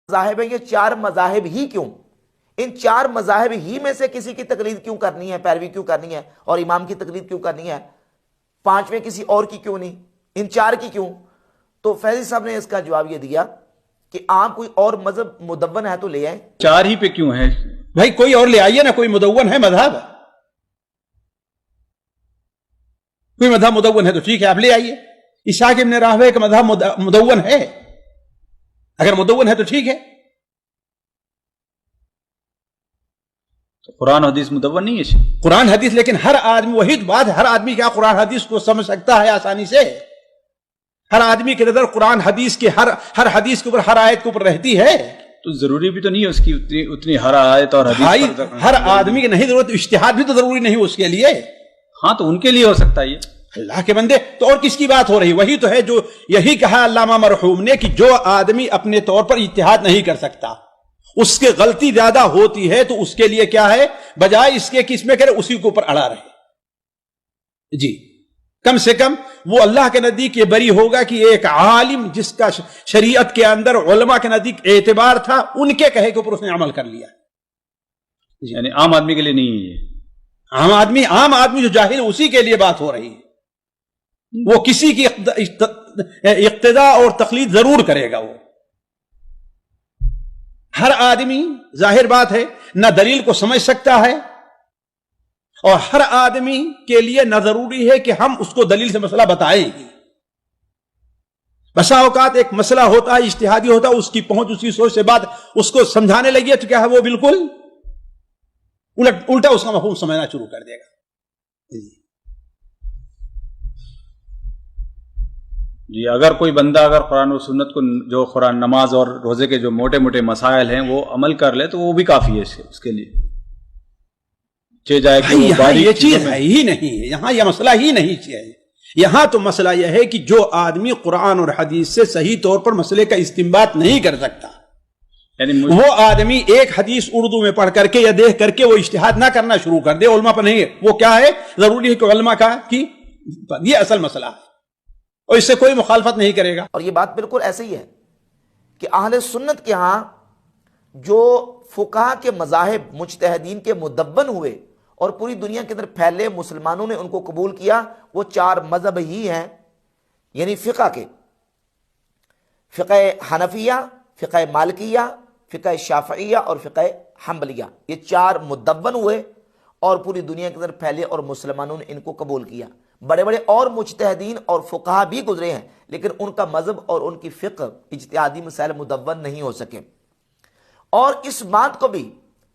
مذاہب ہیں یہ چار مذاہب ہی کیوں؟ ان چار مذاہب ہی میں سے کسی کی تقلید کیوں کرنی ہے، پیروی کیوں کرنی ہے، اور امام کی تقلید کیوں کرنی ہے؟ پانچویں کسی اور کی کیوں نہیں، ان چار کی کیوں؟ تو فیضی صاحب نے اس کا جواب یہ دیا کہ آپ کوئی اور مذہب مدون ہے تو لے آئیں۔ چار ہی پہ کیوں ہے بھائی؟ کوئی اور لے آئیے نا، کوئی مدون ہے مذہب، کوئی مذہب مدون ہے تو ٹھیک ہے آپ لے آئیے۔ اسحاق ابن راہوے کا مذہب مدون ہے، اگر مدون ہے تو ٹھیک ہے۔ قرآن حدیث مدون نہیں ہے؟ قرآن حدیث، لیکن ہر آدمی، وہی بات ہے، ہر آدمی کیا قرآن حدیث کو سمجھ سکتا ہے آسانی سے؟ ہر آدمی کی نظر قرآن حدیث کے ہر حدیث کے اوپر، ہر آیت کے اوپر رہتی ہے؟ تو ضروری بھی تو نہیں ہے اس کی اتنی ہر آیت اور بھائی حدیث پر ہر آدمی کی نہیں ضرورت، اجتہاد بھی تو ضروری نہیں اس کے لیے۔ ہاں تو ان کے لیے ہو سکتا ہے یہ۔ اللہ کے بندے، تو اور کس کی بات ہو رہی؟ وہی تو ہے جو یہی کہا علامہ مرحوم نے کہ جو آدمی اپنے طور پر اجتہاد نہیں کر سکتا، اس کے غلطی زیادہ ہوتی ہے، تو اس کے لیے کیا ہے، بجائے اس کے کس میں کرے، اسی کے اوپر اڑا رہے۔ جی کم سے کم وہ اللہ کے نزدیک یہ بری ہوگا کہ ایک عالم جس کا شریعت کے اندر علماء کے نزدیک اعتبار تھا، ان کے کہے کے اوپر اس نے عمل کر لیا۔ یعنی عام آدمی کے لیے نہیں ہے یہ۔ عام آدمی جو جاہل ہے اسی کے لیے بات ہو رہی ہے۔ وہ کسی کی اقتداء اور تقلید ضرور کرے گا۔ وہ ہر آدمی ظاہر بات ہے نہ دلیل کو سمجھ سکتا ہے، اور ہر آدمی کے لیے نہ ضروری ہے کہ ہم اس کو دلیل سے مسئلہ بتائیں گے۔ بسا اوقات ایک مسئلہ ہوتا ہے اجتہادی ہوتا ہے، اس کی پہنچ اسی سوچ سے بات اس کو سمجھانے لگی تو کیا ہے، وہ بالکل الٹا اس کا مفہوم سمجھنا شروع کر دے گا۔ جی اگر کوئی بندہ اگر قرآن و سنت کو، جو قرآن، نماز اور روزے کے جو موٹے موٹے مسائل ہیں وہ عمل کر لے تو وہ بھی کافی ہے اس کے لیے، جائے کہ وہ یہاں یہ چیز ہے ہی نہیں ہے، یہاں یہ مسئلہ ہی نہیں چاہیے۔ یہاں تو مسئلہ یہ ہے کہ جو آدمی قرآن اور حدیث سے صحیح طور پر مسئلے کا استنباط نہیں کر سکتا، یعنی وہ آدمی ایک حدیث اردو میں پڑھ کر کے یا دیکھ کر کے وہ اجتہاد نہ کرنا شروع کر دے، علماء پر نہیں ہے، وہ کیا ہے، ضروری ہے کہ علماء کا کہ یہ اصل مسئلہ ہے، اور اس سے کوئی مخالفت نہیں کرے گا۔ اور یہ بات بالکل ایسے ہی ہے کہ اہل سنت کے ہاں جو فقہا کے مذاہب مجتہدین کے مدون ہوئے اور پوری دنیا کے اندر پھیلے، مسلمانوں نے ان کو قبول کیا، وہ چار مذہب ہی ہیں، یعنی فقہ کے، فقہ حنفیہ، فقہ مالکیہ، فقہ شافعیہ اور فقہ حنبلیہ، یہ چار مدون ہوئے اور پوری دنیا کے اندر پھیلے اور مسلمانوں نے ان کو قبول کیا۔ بڑے بڑے اور مجتہدین اور فقہا بھی گزرے ہیں، لیکن ان کا مذہب اور ان کی فقہ اجتہادی مسائل مدون نہیں ہو سکے۔ اور اس بات کو بھی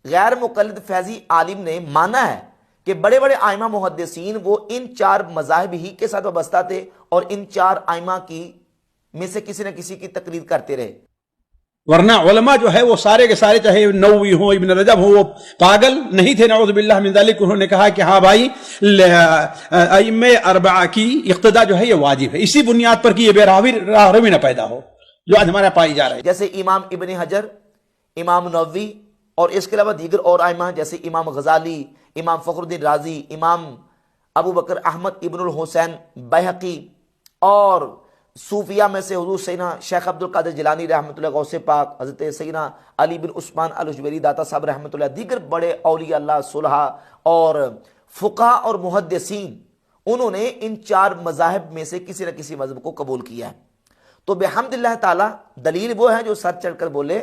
غیر مقلد فیضی عالم نے مانا ہے کہ بڑے بڑے آئمہ محدثین وہ ان چار مذاہب ہی کے ساتھ وابستہ تھے، اور ان چار آئمہ کی میں سے کسی نہ کسی کی تقلید کرتے رہے۔ ورنہ علماء جو ہے وہ سارے کے سارے، چاہے نووی ہوں، ابن رجب ہوں، وہ پاگل نہیں تھے، نعوذ باللہ من ذالک۔ انہوں نے کہا کہ ہاں بھائی ائمہ اربعہ کی اقتداء جو ہے یہ واجب ہے، اسی بنیاد پر کہ یہ بے راہروی نہ پیدا ہو جو آج ہمارا پائی جا رہا ہے۔ جیسے امام ابن حجر، امام نووی، اور اس کے علاوہ دیگر اور ائمہ جیسے امام غزالی، امام فخر الدین رازی، امام ابو بکر احمد ابن الحسین بیہقی، اور صوفیہ میں سے حضور سیدنا شیخ عبد القادر جیلانی رحمۃ اللہ، غوث پاک حضرت سیدنا علی بن عثمان الجویری داتا صاحب رحمۃ اللہ، دیگر بڑے اولیاء اللہ، صلحاء اور فقہاء اور محدثین، انہوں نے ان چار مذاہب میں سے کسی نہ کسی مذہب کو قبول کیا ہے۔ تو بحمد اللہ تعالی دلیل وہ ہے جو سر چڑھ کر بولے،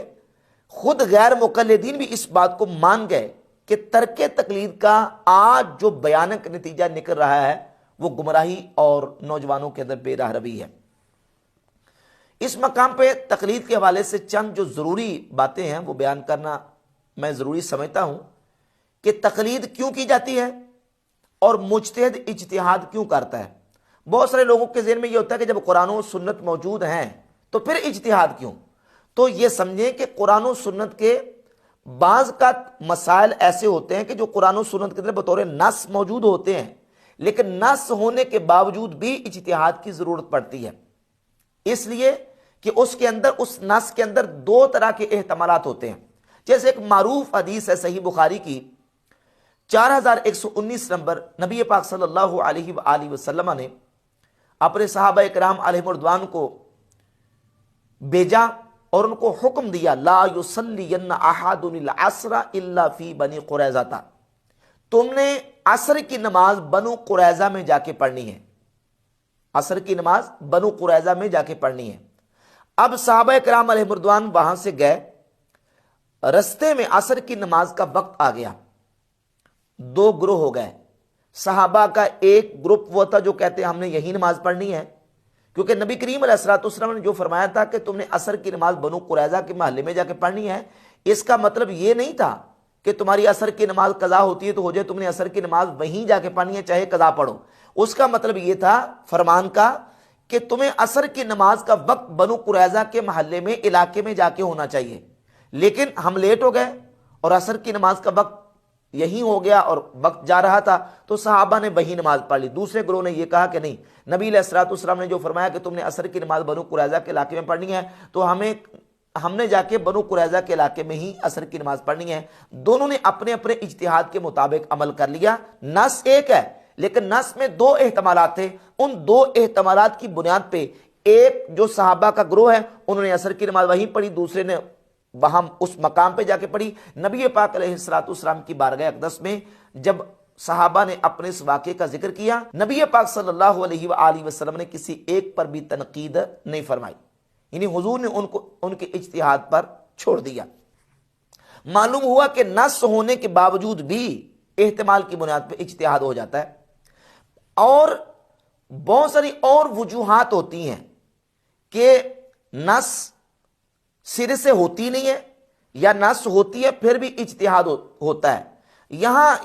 خود غیر مقلدین بھی اس بات کو مان گئے کہ ترک تقلید کا آج جو بیانک نتیجہ نکل رہا ہے وہ گمراہی اور نوجوانوں کے اندر بے راہ روی ہے۔ اس مقام پہ تقلید کے حوالے سے چند جو ضروری باتیں ہیں وہ بیان کرنا میں ضروری سمجھتا ہوں کہ تقلید کیوں کی جاتی ہے اور مجتہد اجتہاد کیوں کرتا ہے۔ بہت سارے لوگوں کے ذہن میں یہ ہوتا ہے کہ جب قرآن و سنت موجود ہیں تو پھر اجتہاد کیوں؟ تو یہ سمجھیں کہ قرآن و سنت کے بعض کا مسائل ایسے ہوتے ہیں کہ جو قرآن و سنت کے اندر بطور نص موجود ہوتے ہیں، لیکن نص ہونے کے باوجود بھی اجتہاد کی ضرورت پڑتی ہے، اس لیے کہ اس کے اندر، اس نص کے اندر دو طرح کے احتمالات ہوتے ہیں۔ جیسے ایک معروف حدیث ہے صحیح بخاری کی 4119 نمبر، نبی پاک صلی اللہ علیہ وآلہ وسلم نے اپنے صحابہ کرام علیہ رضوان کو بھیجا اور ان کو حکم دیا لا یصلین احد العصر الا فی بنی قریظہ، تم نے عصر کی نماز بنو قریظہ میں جا کے پڑھنی ہے، عصر کی نماز بنو قریظہ میں جا کے پڑھنی ہے۔ اب صحابہ کرام علیہ رضوان وہاں سے گئے، رستے میں عصر کی نماز کا وقت آ گیا، دو گروہ ہو گئے۔ صحابہ کا ایک گروپ وہ تھا جو کہتے ہیں ہم نے یہی نماز پڑھنی ہے، کیونکہ نبی کریم علیہ الصلوۃ والسلام نے جو فرمایا تھا کہ تم نے عصر کی نماز بنو قریظہ کے محلے میں جا کے پڑھنی ہے، اس کا مطلب یہ نہیں تھا کہ تمہاری عصر کی نماز قضا ہوتی ہے تو ہو جائے تم نے عصر کی نماز وہیں جا کے پڑھنی ہے چاہے قضا پڑھو۔ اس کا مطلب یہ تھا فرمان کا کہ تمہیں عصر کی نماز کا وقت بنو قریظہ کے محلے میں علاقے میں جا کے ہونا چاہیے، لیکن ہم لیٹ ہو گئے اور عصر کی نماز کا وقت یہی ہو گیا اور وقت جا رہا تھا، تو صحابہ نے وہی نماز پڑھ لی۔ دوسرے گروہ نے یہ کہا کہ نہیں، نبی علیہ الصلوۃ والسلام نے جو فرمایا کہ تم نے عصر کی نماز بنو قریظہ کے علاقے میں پڑھنی ہے تو ہم نے جا کے بنو قریظہ کے علاقے میں ہی عصر کی نماز پڑھنی ہے۔ دونوں نے اپنے اپنے اجتہاد کے مطابق عمل کر لیا۔ نص ایک ہے لیکن نص میں دو احتمالات تھے، ان دو احتمالات کی بنیاد پہ ایک جو صحابہ کا گروہ ہے انہوں نے عصر کی نماز وہیں پڑھی، دوسرے نے وہاں اس مقام پہ جا کے پڑھی۔ نبی پاک علیہ الصلوۃ والسلام کی بارگاہ اقدس میں جب صحابہ نے اپنے اس واقعے کا ذکر کیا، نبی پاک صلی اللہ علیہ وآلہ وسلم نے کسی ایک پر بھی تنقید نہیں فرمائی، یعنی حضور نے ان کے اجتہاد پر چھوڑ دیا۔ معلوم ہوا کہ نص ہونے کے باوجود بھی احتمال کی بنیاد پہ اجتہاد ہو جاتا ہے، اور بہت ساری اور وجوہات ہوتی ہیں کہ نص سرے سے ہوتی نہیں ہے یا نص ہوتی ہے پھر بھی اجتہاد ہوتا ہے۔ یہاں